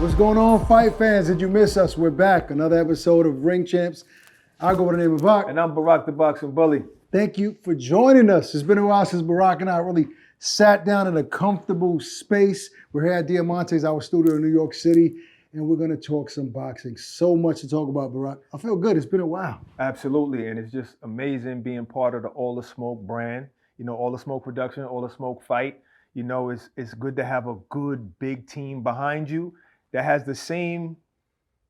What's going on, fight fans? Did you miss us? We're back. Another episode of Ring Champs. I go by the name of Barak. And I'm Barak, the boxing bully. Thank you for joining us. It's been a while since Barak and I really sat down in a comfortable space. We're here at Diamante's, our studio in New York City, and we're going to talk some boxing. So much to talk about, Barak. I feel good. It's been a while. Absolutely, and it's just amazing being part of the All the Smoke brand. You know, All the Smoke production, All the Smoke fight. You know, it's good to have a good, big team behind you that has the same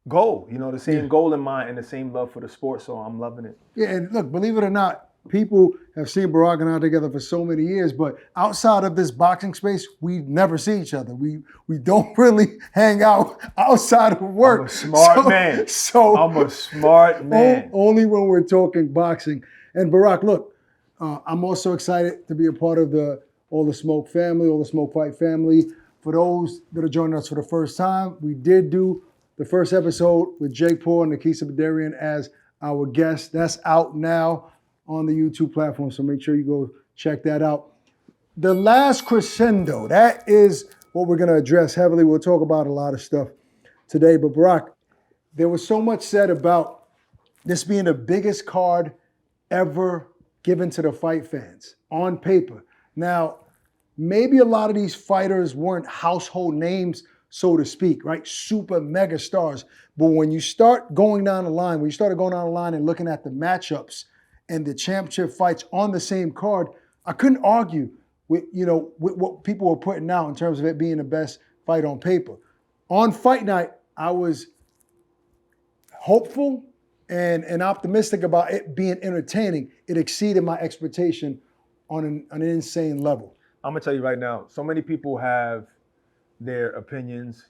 goal, the same goal in mind and the same love for the sport. So I'm loving it. Yeah, and look, believe it or not, people have seen Barak and I together for so many years, but outside of this boxing space, we never see each other. We don't really hang out outside of work. I'm a smart man. I'm a smart man. Only when we're talking boxing. And Barak, look, I'm also excited to be a part of the All the Smoke family, All the Smoke Fight family. For those that are joining us for the first time, we did do the first episode with Jake Paul and Nakisa Badarian as our guest. That's out now on the YouTube platform, so make sure you go check that out. The last Crescendo, that is what we're going to address heavily. We'll talk about a lot of stuff today, but Barak, there was so much said about this being the biggest card ever given to the fight fans on paper. Now, maybe a lot of these fighters weren't household names, so to speak, right? Super mega stars. But when you start going down the line, and looking at the matchups and the championship fights on the same card, I couldn't argue with what people were putting out in terms of it being the best fight on paper. On fight night, I was hopeful and optimistic about it being entertaining. It exceeded my expectation on an insane level. I'm gonna tell you right now, so many people have their opinions,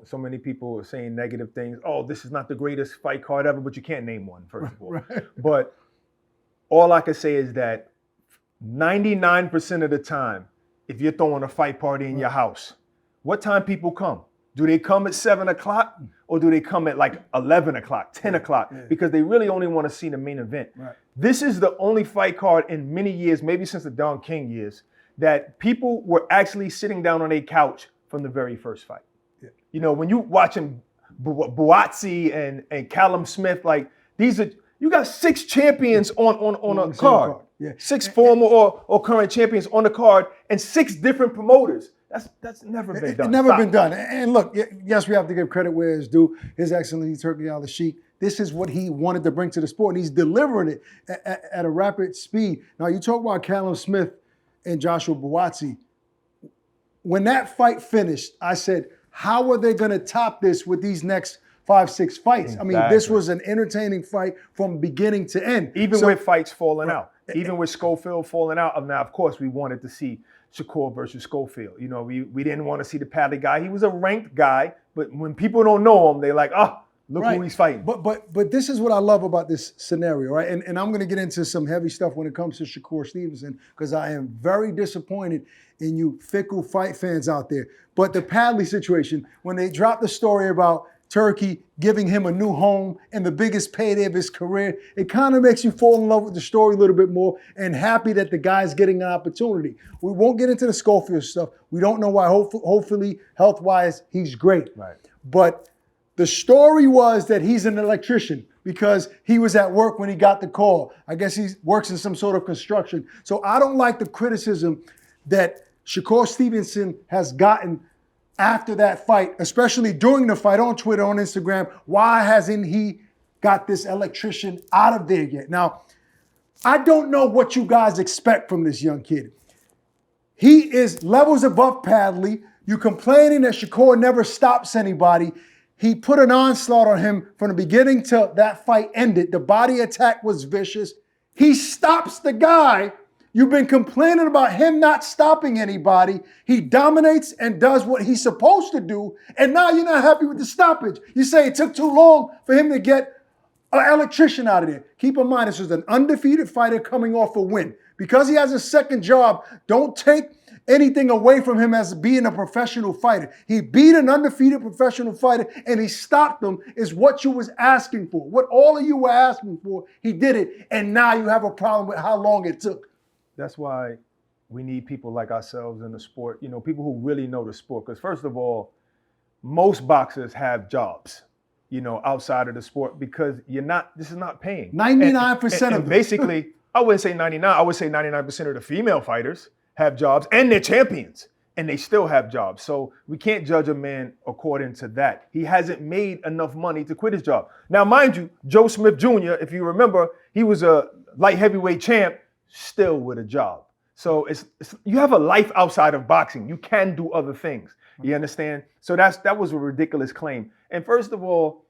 so many people are saying negative things. Oh, this is not the greatest fight card ever, but you can't name one, first of all. Right. But all I can say is that 99% of the time, if you're throwing a fight party in your house, what time people come? Do they come at 7 o'clock or do they come at like 11 o'clock, 10 o'clock? Yeah. Because they really only want to see the main event. Right. This is the only fight card in many years, maybe since the Don King years, that people were actually sitting down on a couch from the very first fight. Yeah. When you watching Buatsi and Callum Smith, like you got 6 champions on a card. Yeah. 6 former or current champions on the card and 6 different promoters. That's never been done. It's never been done. And look, yes, we have to give credit where it's due. His Excellency Turki al-Sheikh, this is what he wanted to bring to the sport, and he's delivering it at a rapid speed. Now, you talk about Callum Smith and Joshua Buatsi. When that fight finished, I said, how are they going to top this with these next 5-6 fights? Exactly. I mean, this was an entertaining fight from beginning to end. Even with fights falling out. Even with Schofield falling out. Now, of course, we wanted to see Shakur versus Schofield. We didn't want to see the Padley guy. He was a ranked guy, but when people don't know him, they're like, look who he's fighting. But this is what I love about this scenario, right? And I'm going to get into some heavy stuff when it comes to Shakur Stevenson, because I am very disappointed in you fickle fight fans out there. But the Padley situation, when they dropped the story about Turki giving him a new home and the biggest payday of his career, it kind of makes you fall in love with the story a little bit more and happy that the guy's getting an opportunity. We won't get into the Schofield stuff. We don't know why. Hopefully, health-wise, he's great. Right. But the story was that he's an electrician because he was at work when he got the call. I guess he works in some sort of construction. So I don't like the criticism that Shakur Stevenson has gotten after that fight, especially during the fight on Twitter, on Instagram. Why hasn't he got this electrician out of there yet? Now, I don't know what you guys expect from this young kid. He is levels above Padley. You complaining that Shakur never stops anybody. He put an onslaught on him from the beginning till that fight ended. The body attack was vicious. He stops the guy. You've been complaining about him not stopping anybody. He dominates and does what he's supposed to do, and now you're not happy with the stoppage. You say it took too long for him to get an electrician out of there. Keep in mind, this is an undefeated fighter coming off a win. Because he has a second job, don't take anything away from him as being a professional fighter. He beat an undefeated professional fighter and he stopped them is what you was asking for. What all of you were asking for, he did it. And now you have a problem with how long it took. That's why we need people like ourselves in the sport, people who really know the sport. Because first of all, most boxers have jobs, outside of the sport because this is not paying. 99% of them. Basically, I wouldn't say 99, I would say 99% of the female fighters have jobs and they're champions and they still have jobs. So we can't judge a man according to that. He hasn't made enough money to quit his job. Now, mind you, Joe Smith Jr., if you remember, he was a light heavyweight champ, still with a job. So you have a life outside of boxing. You can do other things. You understand? So that was a ridiculous claim. And first of all,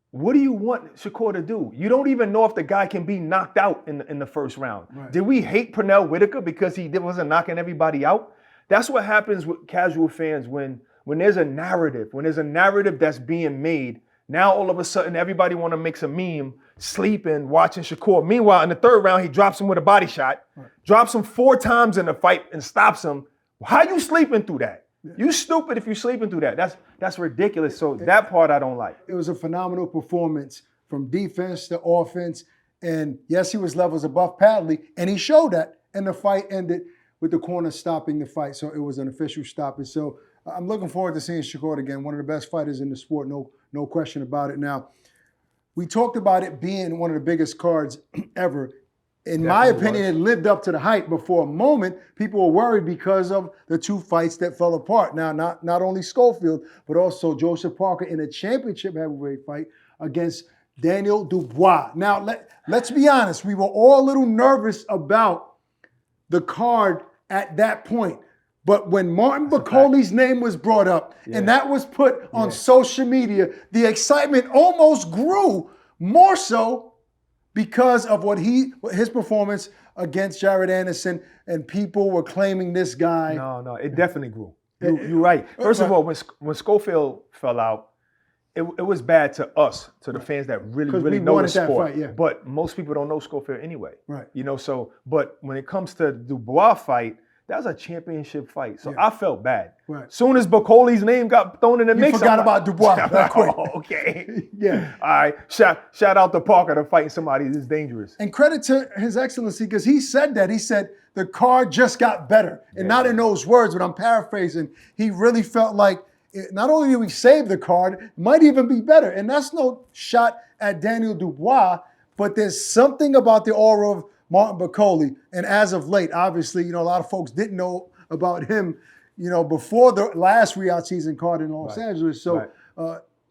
what do you want Shakur to do? You don't even know if the guy can be knocked out in the first round. Right. Did we hate Pernell Whitaker because he wasn't knocking everybody out? That's what happens with casual fans when there's a narrative. When there's a narrative that's being made, now all of a sudden everybody want to make a meme sleeping, watching Shakur. Meanwhile, in the third round, he drops him with a body shot, drops him 4 times in the fight and stops him. How you sleeping through that? You stupid if you sleeping through that. That's ridiculous. So that part I don't like. It was a phenomenal performance from defense to offense. And yes, he was levels above Padley, and he showed that. And the fight ended with the corner stopping the fight. So it was an official stoppage. So I'm looking forward to seeing Shakur again, one of the best fighters in the sport, no question about it. Now, we talked about it being one of the biggest cards ever. In my opinion, it lived up to the hype, but for a moment, people were worried because of the 2 fights that fell apart. Now, not only Schofield, but also Joseph Parker in a championship heavyweight fight against Daniel Dubois. Now, let's be honest, we were all a little nervous about the card at that point. But when Martin Bakoli's name was brought up and that was put on social media, the excitement almost grew, more so because of his performance against Jared Anderson, and people were claiming this guy. No, it definitely grew. You're right. First of all, when Schofield fell out, it was bad to us, to the fans that really know the sport. Fight, But most people don't know Schofield anyway. Right. But when it comes to the Dubois fight, that was a championship fight. So I felt bad. Right. Soon as Bakoli's name got thrown in the mix, you forgot about Dubois. Oh, okay. Yeah. All right. Shout out to Parker to fighting somebody this dangerous. And credit to His Excellency, because he said that. He said the card just got better. And not in those words, but I'm paraphrasing. He really felt like not only did we save the card, it might even be better. And that's no shot at Daniel Dubois, but there's something about the aura of Martin Bakoli. And as of late, obviously, a lot of folks didn't know about him, before the last Riyadh season card in Los Angeles. So,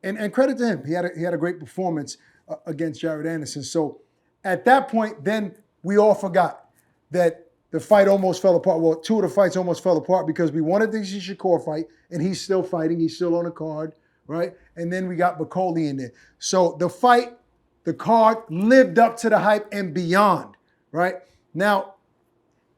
and credit to him. He had a great performance against Jared Anderson. So at that point, then we all forgot that the fight almost fell apart. Well, 2 of the fights almost fell apart because we wanted the Shakur fight, and he's still fighting. He's still on the card, right? And then we got Bakoli in there. So the card lived up to the hype and beyond. Right? Now,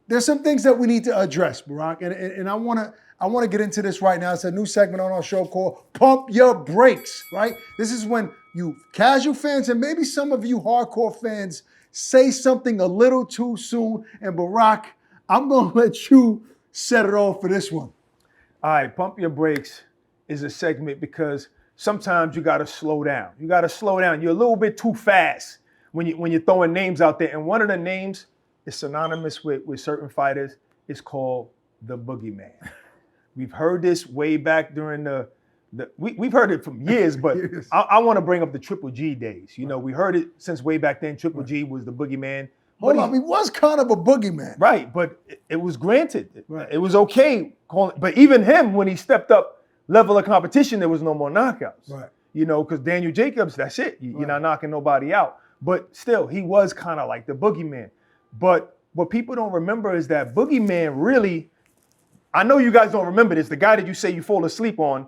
there's some things that we need to address, Barak, and I want to get into this right now. It's a new segment on our show called Pump Your Brakes, right? This is when you casual fans and maybe some of you hardcore fans say something a little too soon, and Barak, I'm going to let you set it off for this one. All right, Pump Your Brakes is a segment because sometimes you got to slow down. You got to slow down. You're a little bit too fast when you're throwing names out there. And one of the names is synonymous with certain fighters. It's called the Boogeyman. We've heard this way back during we've heard it from years, but I want to bring up the Triple G days. We heard it since way back then. Triple G was the Boogeyman. Hold on, he was kind of a boogeyman. Right, but it was granted. Right. It was okay. But even him, when he stepped up level of competition, there was no more knockouts. Right. Because Daniel Jacobs, that's it. You're not knocking nobody out. But still, he was kind of like the Boogeyman. But what people don't remember is that Boogeyman really, I know you guys don't remember this, the guy that you say you fall asleep on,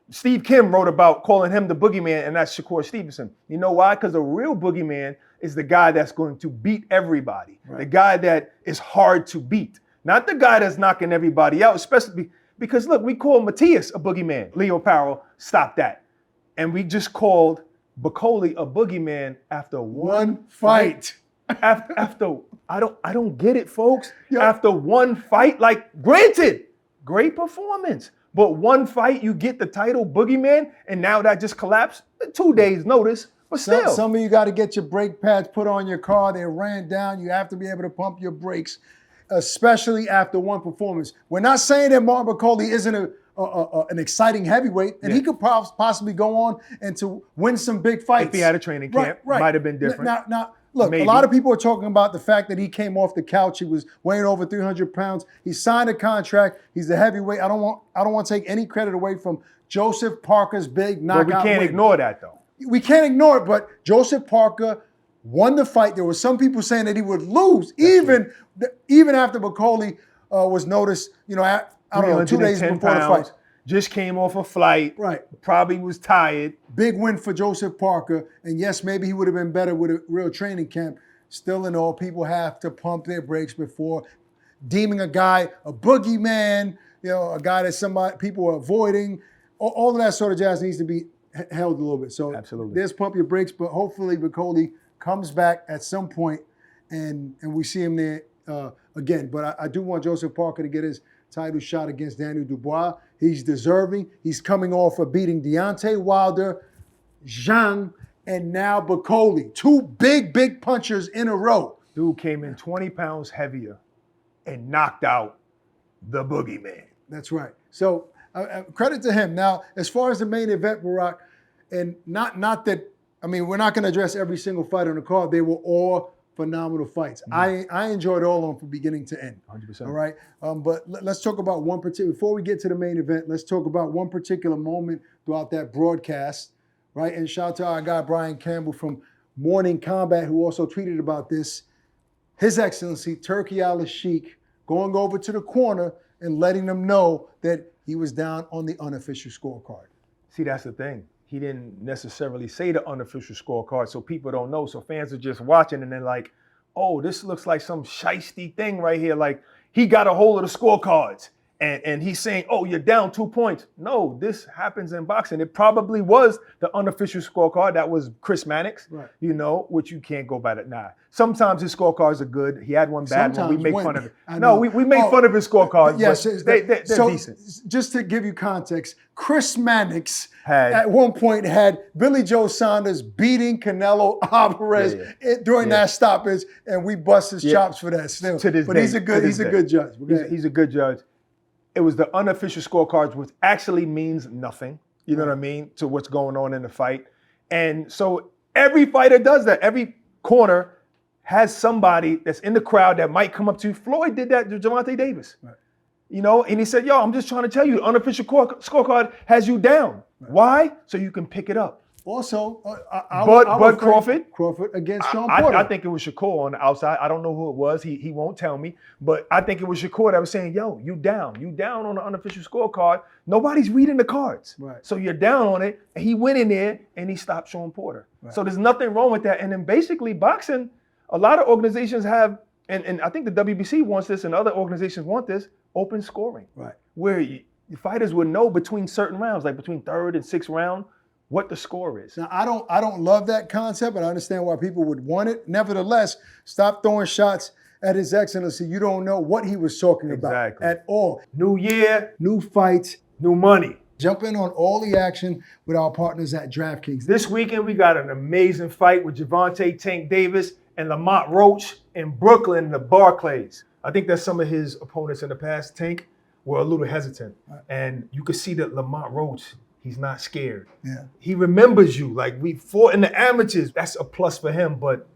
Steve Kim wrote about calling him the Boogeyman, and that's Shakur Stevenson. You know why? Because the real Boogeyman is the guy that's going to beat everybody. Right. The guy that is hard to beat. Not the guy that's knocking everybody out, especially because, look, we call Matias a Boogeyman. Leo Powell, stop that. And we just called Bakoli a Boogeyman after one fight. After I don't get it, folks. Yeah. After one fight, granted, great performance. But one fight, you get the title Boogeyman, and now that just collapsed. 2 days notice, but still. Some of you got to get your brake pads put on your car. They ran down. You have to be able to pump your brakes, especially after one performance. We're not saying that Martin Bakoli isn't an exciting heavyweight, and he could possibly go on and to win some big fights. If he had a training camp, might have been different. Now, look, Maybe. A lot of people are talking about the fact that he came off the couch. He was weighing over 300 pounds. He signed a contract. He's a heavyweight. I don't want to take any credit away from Joseph Parker's big knockout But we can't ignore that, though. We can't ignore it, but Joseph Parker won the fight. There were some people saying that he would lose, even after Bacoli was noticed, I don't know, 2 days before the fight. Just came off a flight. Right. Probably was tired. Big win for Joseph Parker. And yes, maybe he would have been better with a real training camp. Still in all, people have to pump their brakes before deeming a guy a boogeyman, a guy that people are avoiding. All of that sort of jazz needs to be held a little bit. So absolutely, there's pump your brakes, but hopefully Bacoli comes back at some point and we see him there again. But I do want Joseph Parker to get his title shot against Daniel Dubois. He's deserving. He's coming off of beating Deontay Wilder, Zhang, and now Bacoli. 2 big punchers in a row. Dude came in 20 pounds heavier and knocked out the boogeyman. That's right. So credit to him. Now, as far as the main event, Barak, and not that, we're not going to address every single fight on the card. They were all phenomenal fights. I enjoyed all of them from beginning to end. 100%. All right. But let's talk about one particular, before we get to the main event, let's talk about one particular moment throughout that broadcast, right? And shout out to our guy, Brian Campbell from Morning Combat, who also tweeted about this. His Excellency, Turki al-Sheikh, going over to the corner and letting them know that he was down on the unofficial scorecard. See, that's the thing. He didn't necessarily say the unofficial scorecard, so people don't know. So fans are just watching and they're like, oh, this looks like some shiesty thing right here. Like, he got a hold of the scorecards. And he's saying, oh, you're down 2 points. No, this happens in boxing. It probably was the unofficial scorecard. That was Chris Mannix, right. Which you can't go by that. Nah. Sometimes his scorecards are good. He had one bad one. We make fun of it. No, we make fun of his scorecards, yes, but they're decent. Just to give you context, Chris Mannix at one point had Billy Joe Saunders beating Canelo Alvarez during that stoppage, and we bust his chops for that still. To this but day, he's a good judge. He's a good judge. It was the unofficial scorecards, which actually means nothing, you know what I mean, to what's going on in the fight. And so every fighter does that. Every corner has somebody that's in the crowd that might come up to you. Floyd did that to Gervonta Davis. Right. And he said, I'm just trying to tell you, the unofficial scorecard has you down. Right. Why? So you can pick it up. Also, Bud Crawford against Sean Porter. I think it was Shakur on the outside. I don't know who it was. He won't tell me. But I think it was Shakur that was saying, yo, you down. You down on the unofficial scorecard. Nobody's reading the cards. Right. So you're down on it. And he went in there and he stopped Sean Porter. Right. So there's nothing wrong with that. And then basically boxing, a lot of organizations have, and I think the WBC wants this and other organizations want this, open scoring. Right. Where the fighters would know between certain rounds, like between 3rd and 6th round, what the score is. Now, I don't love that concept, but I understand why people would want it. Nevertheless, stop throwing shots at His Excellency. You don't know what he was talking about at all. New year, new fights, new money. Jump in on all the action with our partners at DraftKings. This weekend, we got an amazing fight with Gervonta Tank Davis and Lamont Roach in Brooklyn, the Barclays. I think that some of his opponents in the past, Tank, were a little hesitant. And you could see that Lamont Roach, he's not scared. Yeah. He remembers you. Like, we fought in the amateurs. That's a plus for him, but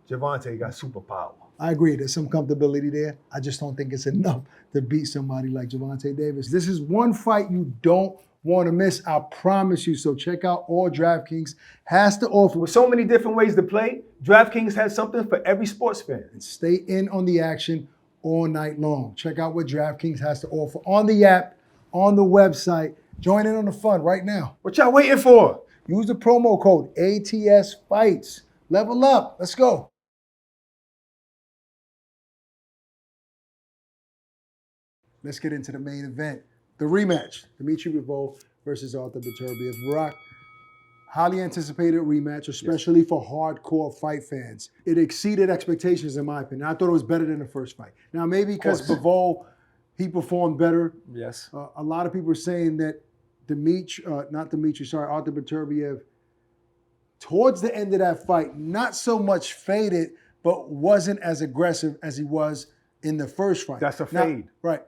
Gervonta got superpower. I agree. There's some comfortability there. I just don't think it's enough to beat somebody like Gervonta Davis. This is one fight you don't want to miss. I promise you. So check out all DraftKings has to offer. With so many different ways to play, DraftKings has something for every sports fan. And stay in on the action all night long. Check out what DraftKings has to offer on the app, on the website. Join in on the fun right now. What y'all waiting for? Use the promo code ATSFIGHTS. Level up. Let's go. Let's get into the main event. The rematch. Dmitry Bivol versus Artur Beterbiev. Barak, highly anticipated rematch, especially for hardcore fight fans. It exceeded expectations in my opinion. I thought it was better than the first fight. Now maybe because Bivol, he performed better. Yes. A lot of people are saying that Artur Beterbiev, towards the end of that fight, not so much faded, but wasn't as aggressive as he was in the first fight. That's a fade. Right.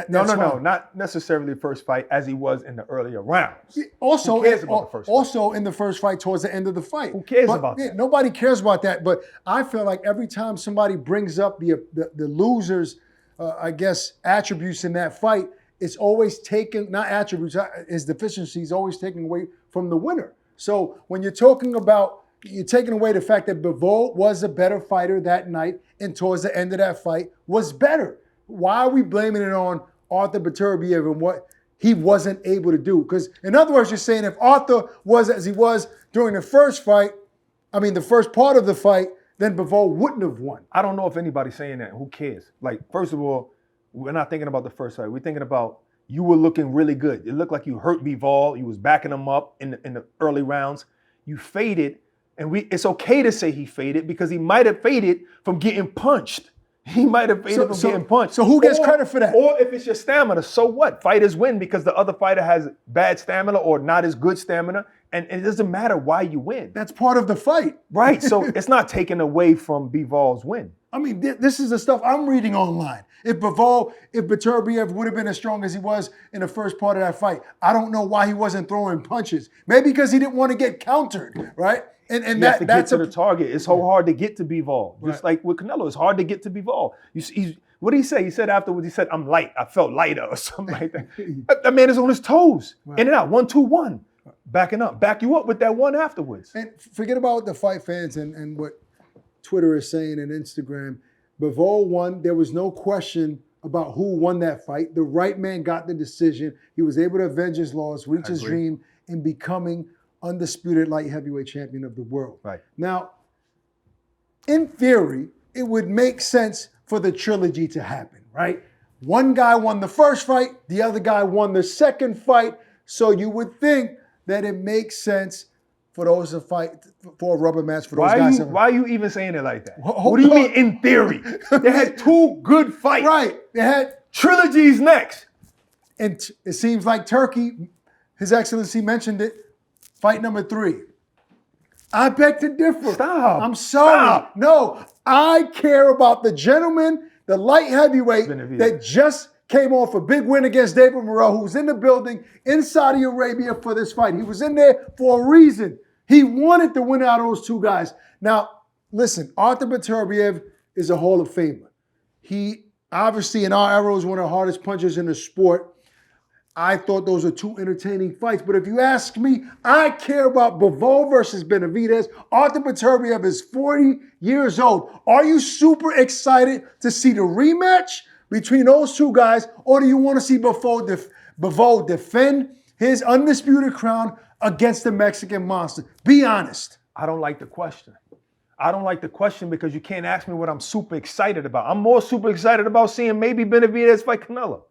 No, not necessarily the first fight as he was in the earlier rounds. Also, Who cares about the first fight? Also in the first fight towards the end of the fight. Who cares about that? Nobody cares about that. But I feel like every time somebody brings up the loser's, I guess, attributes in that fight, it's always taken, not attributes, his deficiencies always taken away from the winner. So when you're talking about, you're taking away the fact that Bivol was a better fighter that night and towards the end of that fight was better. Why are we blaming it on Artur Beterbiev and what he wasn't able to do? Because in other words, you're saying if Artur was as he was during the first fight, the first part of the fight, then Bivol wouldn't have won. I don't know if anybody's saying that. Who cares? Like, first of all, we're not thinking about the first fight. We're thinking about you were looking really good. It looked like you hurt Bivol. You was backing him up in the early rounds. You faded, and it's okay to say he faded because he might have faded from getting punched. He might have faded from getting punched. So who gets credit for that? Or if it's your stamina, so what? Fighters win because the other fighter has bad stamina or not as good stamina, and it doesn't matter why you win. That's part of the fight. Right, so it's not taken away from Bivol's win. This is the stuff I'm reading online. If Beterbiev would have been as strong as he was in the first part of that fight, I don't know why he wasn't throwing punches. Maybe because he didn't want to get countered, right? And that's to get to the target. It's so hard to get to Bivol. Just like with Canelo, it's hard to get to Bivol. What did he say? He said afterwards, he said, I'm light. I felt lighter or something like that. That man is on his toes. Right. In and out, 1-2-1. Backing up. Back you up with that one afterwards. And forget about the fight fans and what Twitter is saying and Instagram. Bivol won. There was no question about who won that fight. The right man got the decision. He was able to avenge his loss, reach his dream in becoming undisputed light heavyweight champion of the world. Right. Now, in theory, it would make sense for the trilogy to happen, right? One guy won the first fight, the other guy won the second fight. So you would think that it makes sense for those to fight for a rubber match for those guys. Why are you even saying it like that? What do you mean in theory? They had two good fights. Right. They had trilogies next. And it seems like Turki, His Excellency mentioned it, fight number 3. I beg to differ. Stop. I'm sorry. Stop. No, I care about the gentleman, the light heavyweight that just came off a big win against David Benavidez, who was in the building in Saudi Arabia for this fight. He was in there for a reason. He wanted to win out of those two guys. Now, listen, Artur Beterbiev is a Hall of Famer. He obviously in our era was one of the hardest punchers in the sport. I thought those were two entertaining fights. But if you ask me, I care about Bivol versus Benavidez. Artur Beterbiev is 40 years old. Are you super excited to see the rematch between those two guys, or do you want to see Bivol defend his undisputed crown against the Mexican monster? Be honest. I don't like the question. I don't like the question because you can't ask me what I'm super excited about. I'm more super excited about seeing maybe Benavidez fight Canelo.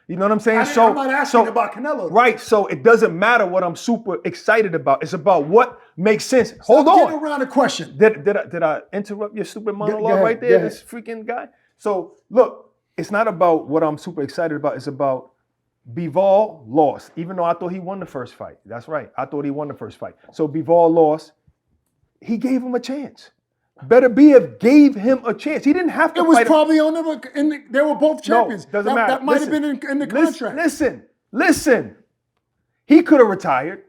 You know what I'm saying? I'm not asking about Canelo. Right, so it doesn't matter what I'm super excited about. It's about what makes sense. Hold on. Get around the question. Did I interrupt your stupid monologue right there, this freaking guy? So, look, it's not about what I'm super excited about. It's about Bivol lost, even though I thought he won the first fight. That's right. I thought he won the first fight. So Bivol lost. He gave him a chance. Beterbiev gave him a chance. He didn't have to fight. It was probably on them. They were both champions. No, doesn't matter. That might have been in the contract. Listen. He could have retired.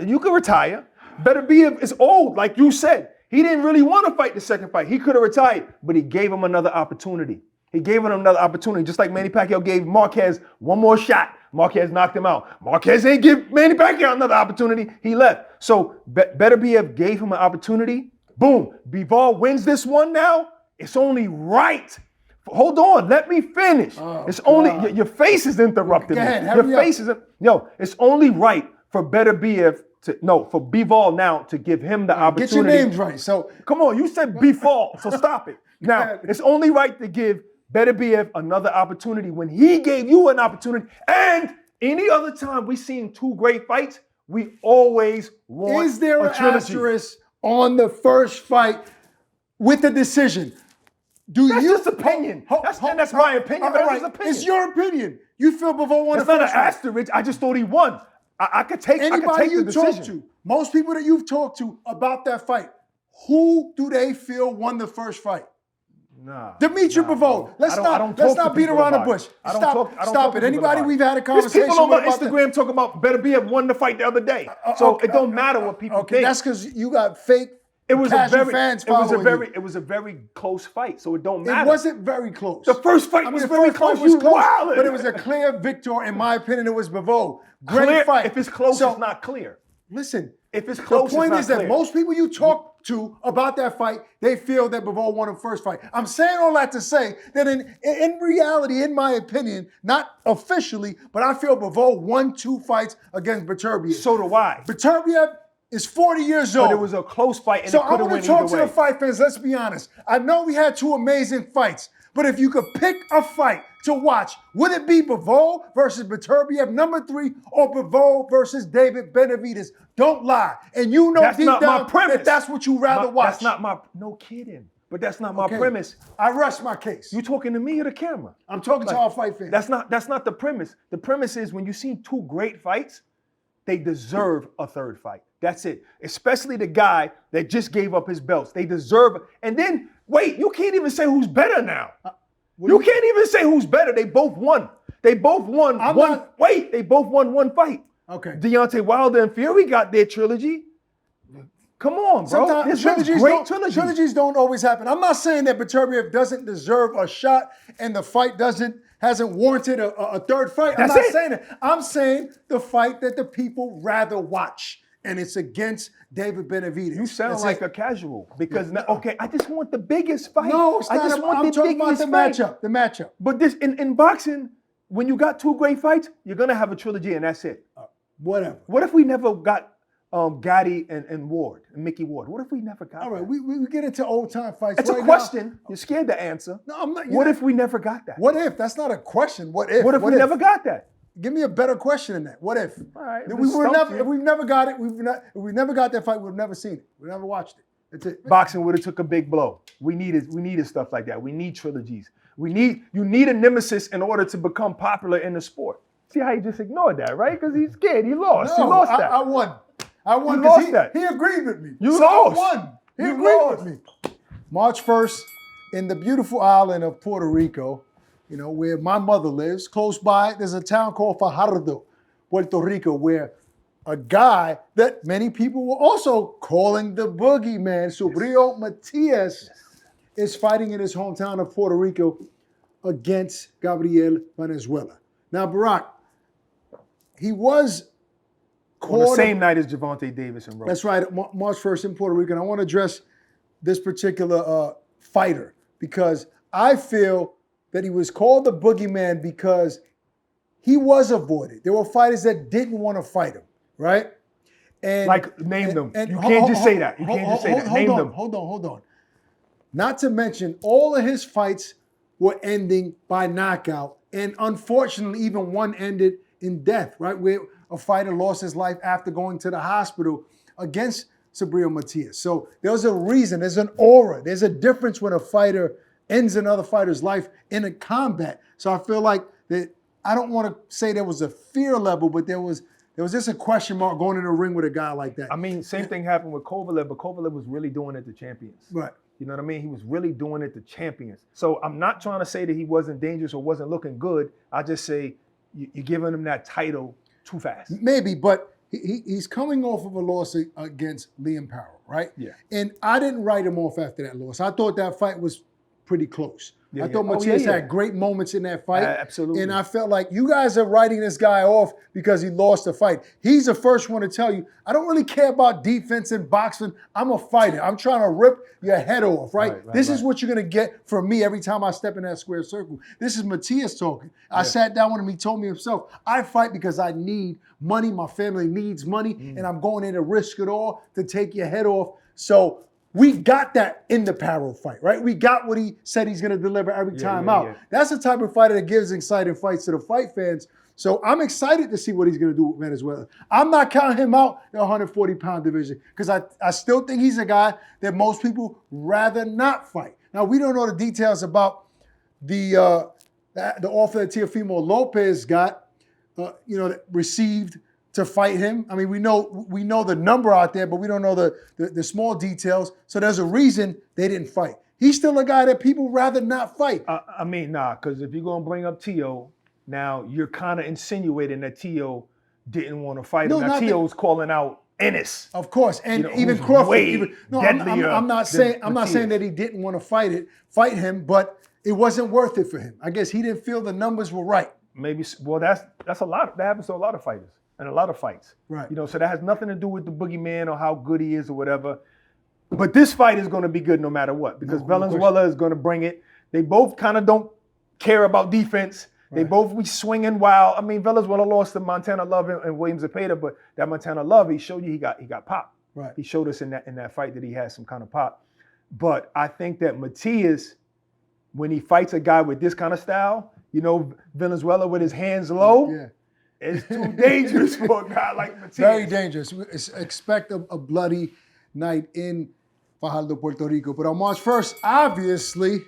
You could retire. Beterbiev is old, like you said. He didn't really want to fight the second fight. He could have retired, but he gave him another opportunity. Just like Manny Pacquiao gave Marquez one more shot. Marquez knocked him out. Marquez ain't give Manny Pacquiao another opportunity. He left. So Beterbiev gave him an opportunity. Boom. Bivol wins this one now. It's only right. Hold on. Let me finish. It's only, your face is interrupting me. Your face is, it's only right for Beterbiev for Bivol now to give him the opportunity. Get your names right. So come on, you said Bivol, so stop it. Now, it's only right to give Beterbiev another opportunity when he gave you an opportunity. And any other time we've seen two great fights, we always want Is there a an trilogy. asterisk on the first fight with the decision? That's just opinion. That's my opinion, but that's just opinion. It's your opinion. You feel Bivol won the first fight. It's not an asterisk. I just thought he won. I could take the decision. Anybody you talk to, most people that you've talked to about that fight, who do they feel won the first fight? Nah. Dmitry Bivol. Let's not beat around the bush. Stop it. Anybody we've had a conversation There's people on my with Instagram talking about Beterbiev won the fight the other day. So it don't matter what people think. That's because you got fake fans following you. It was a very close fight, so it don't matter. It wasn't very close. The first fight was very close. But it was a clear victor. In my opinion, it was Bivol. Great fight. If it's close, it's not clear. Listen, if it's close, the point it's is not that clear. most people you talk to about that fight, they feel that Bivol won the first fight. I'm saying all that to say that in reality, in my opinion, not officially, but I feel Bivol won 2 fights against Beterbiev. So do I. Beterbiev is 40 years old. But it was a close fight, and so it could have went either way. I want to talk to the fight fans. Let's be honest. I know we had 2 amazing fights, but if you could pick a fight to watch, would it be Bivol versus Beterbiev, number 3, or Bivol versus David Benavidez? Don't lie. And you know that's deep not down my premise. that that's what you rather watch. That's not my, no kidding. But that's not my premise. I rest my case. You talking to me or the camera? I'm talking to our fight fans. That's not the premise. The premise is when you see 2 great fights, they deserve a 3rd fight. That's it. Especially the guy that just gave up his belts. They deserve it. And then, wait, you can't even say who's better now. You can't even say who's better. They both won. They both won they both won 1 fight. Okay. Deontay Wilder and Fury got their trilogy. Come on, bro. Sometimes trilogies don't always happen. I'm not saying that Beterbiev doesn't deserve a shot and the fight hasn't warranted a 3rd fight. I'm not saying that. I'm saying the fight that the people rather watch. And it's against David Benavidez. You sound like a casual because I just want the biggest fight. No, it's not. I'm talking about the matchup. The matchup. But this in boxing, when you got 2 great fights, you're gonna have a trilogy, and that's it. Whatever. What if we never got Gotti and Ward and Mickey Ward? What if we never got? All right, we get into old time fights. It's a question. You're scared to answer. No, I'm not. What if we never got that? What if? That's not a question. What if? What if we never got that? Give me a better question than that. What if? All right. If we've never got it, if we never got that fight, we've never seen it. We've never watched it. That's it. Boxing would have took a big blow. We needed stuff like that. We need trilogies. You need a nemesis in order to become popular in the sport. See how he just ignored that, right? Because he's scared. He lost. No, he lost that. I won. I won because he agreed with me. You so lost. I won. He agreed with me. March 1st, in the beautiful island of Puerto Rico, where my mother lives, close by, there's a town called Fajardo, Puerto Rico, where a guy that many people were also calling the boogeyman, Subriel Matias, is fighting in his hometown of Puerto Rico against Gabriel Venezuela. Now, Barak, he was on the same night as Gervonta Davis and Roach. That's right, March 1st in Puerto Rico. And I want to address this particular fighter because I feel that he was called the boogeyman because he was avoided. There were fighters that didn't want to fight him, right? And name them. You can't just say that. You can't just say that. Name them. Hold on. Not to mention, all of his fights were ending by knockout. And unfortunately, even one ended in death, right? Where a fighter lost his life after going to the hospital against Subriel Matias. So there's a reason, there's an aura, there's a difference when a fighter ends another fighter's life in a combat. So I feel like that I don't want to say there was a fear level, but there was just a question mark going in the ring with a guy like that. I mean, same thing happened with Kovalev, but Kovalev was really doing it to champions. Right. You know what I mean? He was really doing it to champions. So I'm not trying to say that he wasn't dangerous or wasn't looking good. I just say you're giving him that title too fast. Maybe, but he's coming off of a loss against Liam Powell, right? Yeah. And I didn't write him off after that loss. I thought that fight was pretty close. I thought Matias had great moments in that fight. Absolutely. And I felt like you guys are writing this guy off because he lost the fight. He's the first one to tell you, I don't really care about defense in boxing. I'm a fighter. I'm trying to rip your head off, right? This is what you're going to get from me every time I step in that square circle. This is Matias talking. I sat down with him. He told me himself, I fight because I need money. My family needs money. And I'm going in to risk it all to take your head off. So we got that in the Parrow fight, right? We got what he said he's going to deliver every time out. Yeah. That's the type of fighter that gives exciting fights to the fight fans. So I'm excited to see what he's going to do with Venezuela. I'm not counting him out in the 140-pound division because I still think he's a guy that most people rather not fight. Now, we don't know the details about the offer that Teofimo Lopez got, that received to fight him. I mean, we know the number out there, but we don't know the small details. So there's a reason they didn't fight. He's still a guy that people rather not fight. I mean, nah, because if you're gonna bring up T.O., now you're kind of insinuating that T.O. didn't want to fight him. Now T.O.'s calling out Ennis. Of course, and even who's Crawford. way I'm not saying that he didn't want to fight him, but it wasn't worth it for him. I guess he didn't feel the numbers were right. Maybe. Well, that's a lot. That happens to a lot of fighters and a lot of fights. Right. So that has nothing to do with the boogeyman or how good he is or whatever. But this fight is going to be good no matter what, because Valenzuela is going to bring it. They both kind of don't care about defense. They both be swinging wild. I mean, Valenzuela lost to Montana Love and Williams Zepeda, but that Montana Love, he showed you he got pop. Right. He showed us in that fight that he has some kind of pop. But I think that Matias, when he fights a guy with this kind of style, Valenzuela with his hands low, it's too dangerous for a guy like Matias. Very dangerous. Expect a bloody night in Fajardo, Puerto Rico. But on March 1st, obviously,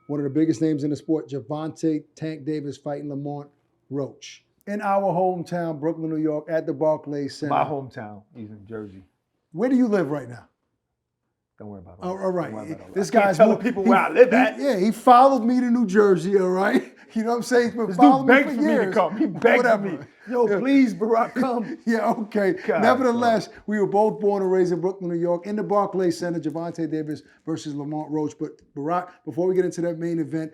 one of the biggest names in the sport, Gervonta Tank Davis fighting Lamont Roach. In our hometown, Brooklyn, New York, at the Barclays Center. My hometown, he's in Jersey. Where do you live right now? Don't worry about it. All right. This guy's telling people where I live at. He followed me to New Jersey, all right? You know what I'm saying? He's been this following dude me begged for for me years. to come. He begged for me. Yo, please, Barak, come. Okay. God, Nevertheless, we were both born and raised in Brooklyn, New York, in the Barclays Center, Gervonta Davis versus Lamont Roach. But Barak, before we get into that main event,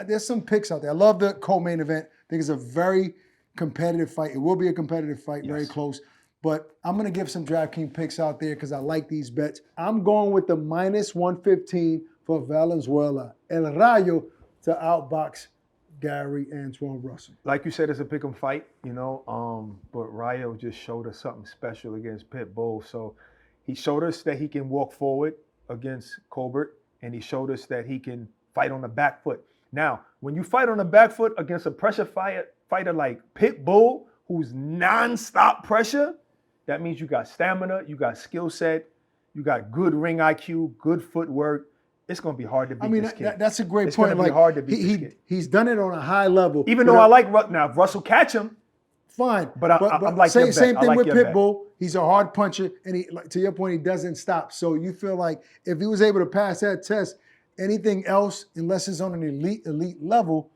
there's some picks out there. I love the co-main event. I think it's a very competitive fight. It will be a competitive fight, very close. But I'm going to give some DraftKings picks out there because I like these bets. I'm going with the minus 115 for Valenzuela. El Rayo to outbox Gary Antoine Russell. Like you said, it's a pick 'em fight, but Rayo just showed us something special against Pitbull. So he showed us that he can walk forward against Colbert, and he showed us that he can fight on the back foot. Now, when you fight on the back foot against a pressure fighter like Pitbull, who's nonstop pressure, that means you got stamina, you got skill set, you got good ring IQ, good footwork. It's going to be hard to beat this kid. That's a great point. It's going to be hard to beat this kid. He's done it on a high level. Even though I like now, if Russell catch him, fine. But I like your bet. Same thing with Pitbull. Bet. He's a hard puncher, and to your point, he doesn't stop. So you feel like if he was able to pass that test, anything else, unless it's on an elite level,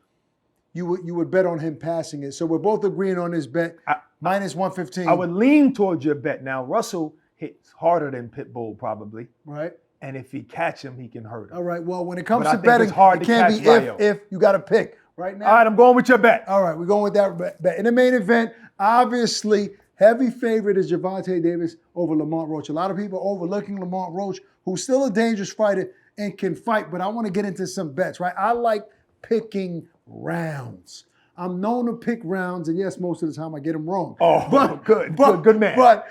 you would bet on him passing it. So we're both agreeing on this bet. Minus 115. I would lean towards your bet. Now, Russell hits harder than Pitbull probably. Right. And if he catch him, he can hurt him. All right. Well, when it comes to betting, it can't be if you got to pick. Right now. All right, I'm going with your bet. All right, we're going with that bet. In the main event, obviously, heavy favorite is Gervonta Davis over Lamont Roach. A lot of people overlooking Lamont Roach, who's still a dangerous fighter and can fight, but I want to get into some bets, right? I like picking rounds. I'm known to pick rounds, and yes, most of the time I get them wrong. Oh, good man. But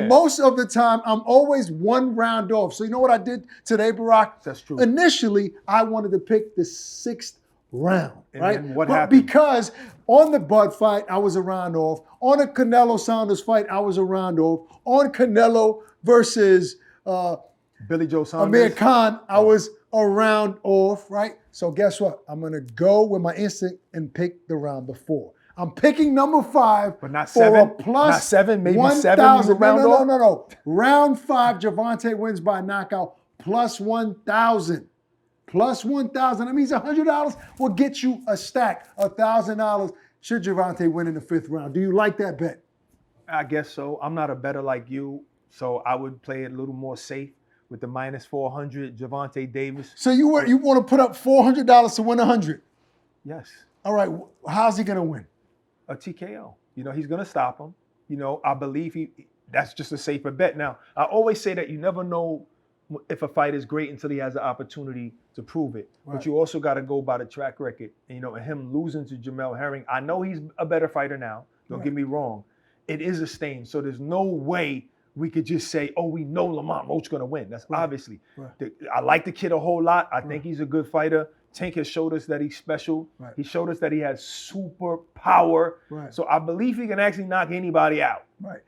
most of the time, I'm always one round off. So you know what I did today, Barak? That's true. Initially, I wanted to pick the 6th round, and right? Then what happened? Because on the Bud fight, I was a round off. On a Canelo Saunders fight, I was a round off. On Canelo versus Billy Joe Saunders, Amir Khan, I was a round off, right? So guess what? I'm going to go with my instinct and pick the round before. I'm picking number 5 but not for 7. a plus not 7, maybe 1, 7 you round off? No. Round 5, Gervonta wins by knockout, plus 1,000. Plus 1,000. That means $100 will get you a stack, $1,000 should Gervonta win in the 5th round. Do you like that bet? I guess so. I'm not a bettor like you, so I would play it a little more safe with the minus 400 Gervonta Davis. So you want to put up $400 to win 100? Yes. All right. How's he going to win? A TKO. He's going to stop him. I believe that's just a safer bet. Now, I always say that you never know if a fight is great until he has the opportunity to prove it. Right. But you also got to go by the track record. And, him losing to Jamel Herring, I know he's a better fighter now. Don't get me wrong. It is a stain. So there's no way we could just say, oh, we know Lamont Roach going to win. That's obviously. Right. I like the kid a whole lot. I think he's a good fighter. Tank has showed us that he's special. Right. He showed us that he has super power. Right. So I believe he can actually knock anybody out. Right.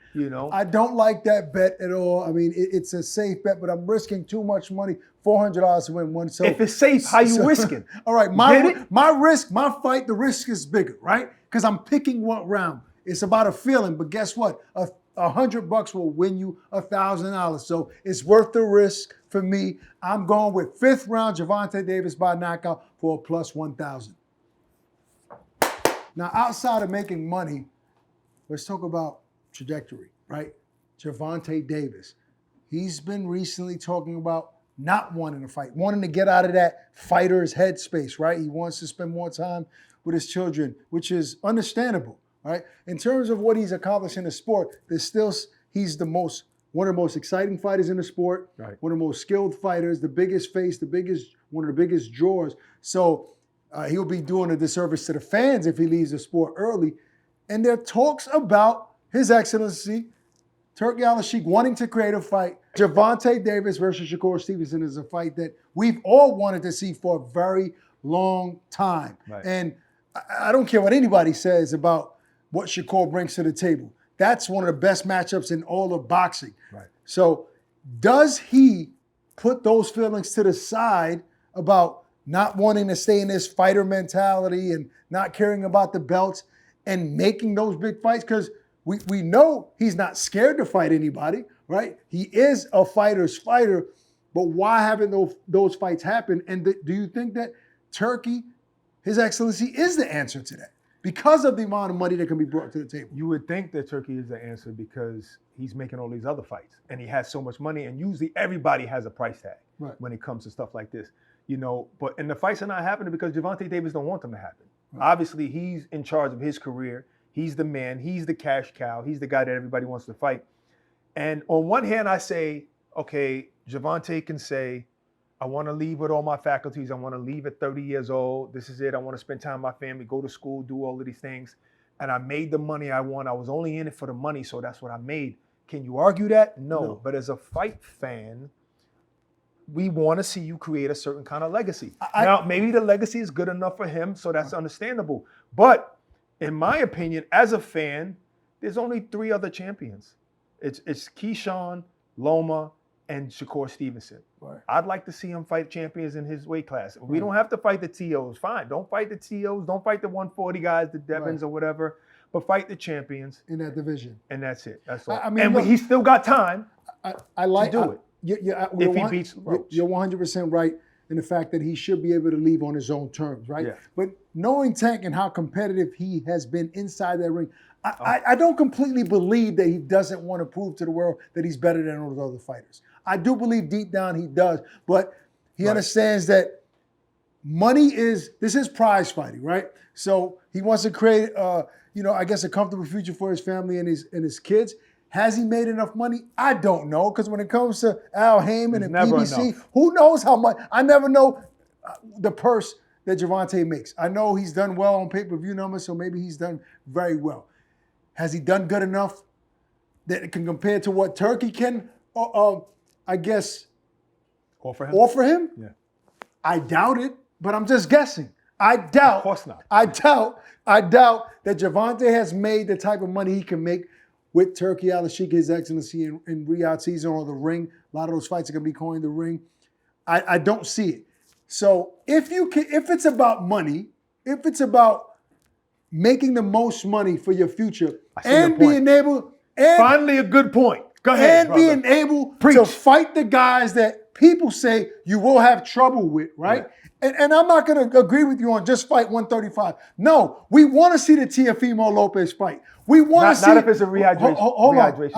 I don't like that bet at all. I mean, it's a safe bet, but I'm risking too much money, $400 to win one. So if it's safe, how you risking? All right, my risk, my fight, the risk is bigger, right? Because I'm picking one round. It's about a feeling, but guess what? $100 will win you $1,000. So it's worth the risk for me. I'm going with 5th round Gervonta Davis by knockout for a plus 1,000. Now, outside of making money, let's talk about trajectory, right? Gervonta Davis. He's been recently talking about not wanting to fight, wanting to get out of that fighter's headspace, right? He wants to spend more time with his children, which is understandable, right? In terms of what he's accomplished in the sport, he's one of the most exciting fighters in the sport, right. One of the most skilled fighters, the biggest face, one of the biggest draws. So he'll be doing a disservice to the fans if he leaves the sport early. And there are talks about His Excellency Turki Al-Sheikh wanting to create a fight. Gervonta Davis versus Shakur Stevenson is a fight that we've all wanted to see for a very long time. Right. And I don't care what anybody says about what Shakur brings to the table. That's one of the best matchups in all of boxing. Right. So does he put those feelings to the side about not wanting to stay in this fighter mentality and not caring about the belts and making those big fights? Because we know he's not scared to fight anybody, right? He is a fighter's fighter, but why haven't those fights happened? And do you think that Turki, His Excellency, is the answer to that because of the amount of money that can be brought to the table? You would think that Turki is the answer because he's making all these other fights and he has so much money, and usually everybody has a price tag when it comes to stuff like this. But and the fights are not happening because Gervonta Davis don't want them to happen. Right. Obviously, he's in charge of his career. He's the man. He's the cash cow. He's the guy that everybody wants to fight. And on one hand, I say, okay, Gervonta can say, I want to leave with all my faculties. I want to leave at 30 years old. This is it. I want to spend time with my family, go to school, do all of these things. And I made the money I want. I was only in it for the money, so that's what I made. Can you argue that? No. But as a fight fan, we want to see you create a certain kind of legacy. Now, maybe the legacy is good enough for him, so that's understandable. But in my opinion, as a fan, there's only 3 other champions. It's Keyshawn, Loma, and Shakur Stevenson. Right. I'd like to see him fight champions in his weight class. We don't have to fight the TOs. Fine, don't fight the TOs. Don't fight the 140 guys, the Devons or whatever. But fight the champions in that division. And that's it. That's all. I mean, and he's still got time to do it. If he beats Roach. You're 100% right in the fact that he should be able to leave on his own terms, right? Yeah. But knowing Tank and how competitive he has been inside that ring, I don't completely believe that he doesn't want to prove to the world that he's better than all those other fighters. I do believe deep down he does, but he understands that this is prize fighting, right? So he wants to create, I guess, a comfortable future for his family and his kids. Has he made enough money? I don't know, because when it comes to Al Heyman and PBC, who knows how much? I never know the purse that Gervonta makes. I know he's done well on pay-per-view numbers, so maybe he's done very well. Has he done good enough that it can compare to what Turki can, I guess, offer him? Yeah. I doubt it, but I'm just guessing. I doubt. Of course not. I doubt that Gervonta has made the type of money he can make with Turki Al-Sheikh, His Excellency, in Riyadh season or the ring. A lot of those fights are going to be coined the ring. I don't see it. So if it's about money, if it's about making the most money for your future and being able, finally a good point. Go ahead, and being able to fight the guys that people say you will have trouble with, right? Yeah. And I'm not going to agree with you on just fight 135. No, we want to see the Teofimo Lopez fight. We want to see. Not if it's a rehydration. Hold on.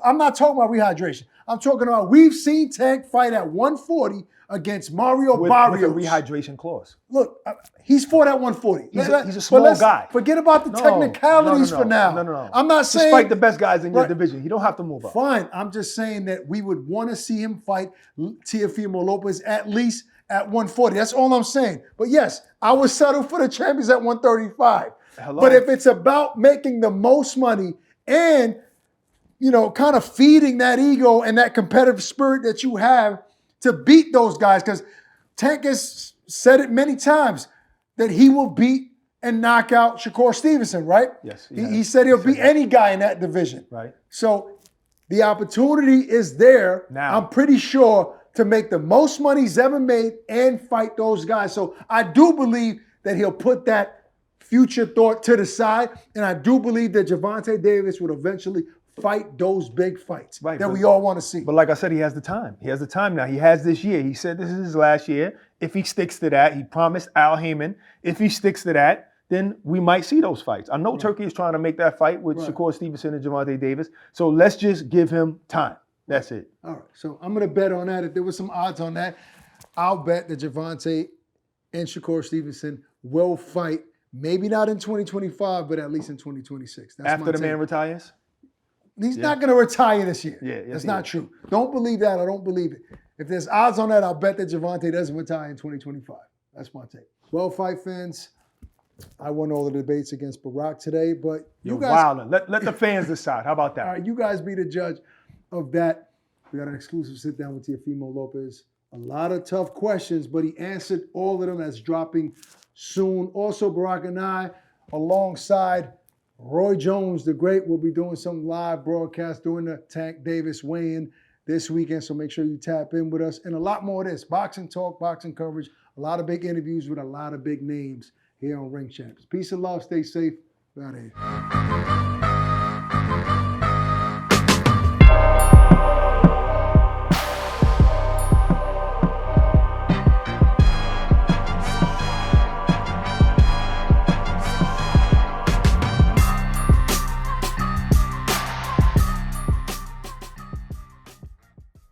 I'm not talking about rehydration. I'm talking about we've seen Tank fight at 140 against Mario Barrios. With a rehydration clause. Look, he's fought at 140. He's a small guy. Forget about the technicalities for now. No. I'm not saying. Just fight the best guys in your division. You don't have to move up. Fine. I'm just saying that we would want to see him fight Teofimo Lopez at least at 140. That's all I'm saying. But yes, I would settle for the champions at 135. Hello. But if it's about making the most money and, kind of feeding that ego and that competitive spirit that you have to beat those guys, because Tank has said it many times that he will beat and knock out Shakur Stevenson, right? Yes. He said he'll beat any guy in that division. Right. So the opportunity is there, now, I'm pretty sure, to make the most money he's ever made and fight those guys. So I do believe that he'll put that future thought to the side, and I do believe that Gervonta Davis would eventually fight those big fights Right, that but- we all want to see. But like I said, he has the time. He has the time now. He has this year. He said this is his last year. If he sticks to that, he promised Al Heyman, if he sticks to that, then we might see those fights. I know Turkey is trying to make that fight with Right. Shakur Stevenson and Gervonta Davis. So let's just give him time. That's it. All right, so I'm going to bet on that. If there was some odds on that, I'll bet that Gervonta and Shakur Stevenson will fight, maybe not in 2025, but at least in 2026. That's After my the take. man retires? He's not going to retire this year. Yeah, yes, That's he not is. true. Don't believe that. I don't believe it. If there's odds on that, I'll bet that Gervonta doesn't retire in 2025. That's my take. Well, fight fans, I won all the debates against Barak today, but You're you guys, wilding. Let the fans decide. How about that? all right, you guys be the judge of that. We got an exclusive sit down with Teofimo Lopez. A lot of tough questions, but he answered all of them. That's dropping soon. Also, Barak and I, alongside Roy Jones, the great, will be doing some live broadcast during the Tank Davis weigh-in this weekend. So make sure you tap in with us. And a lot more of this. Boxing talk, boxing coverage, a lot of big interviews with a lot of big names here on Ring Champs. Peace and love. Stay safe. We're out of here.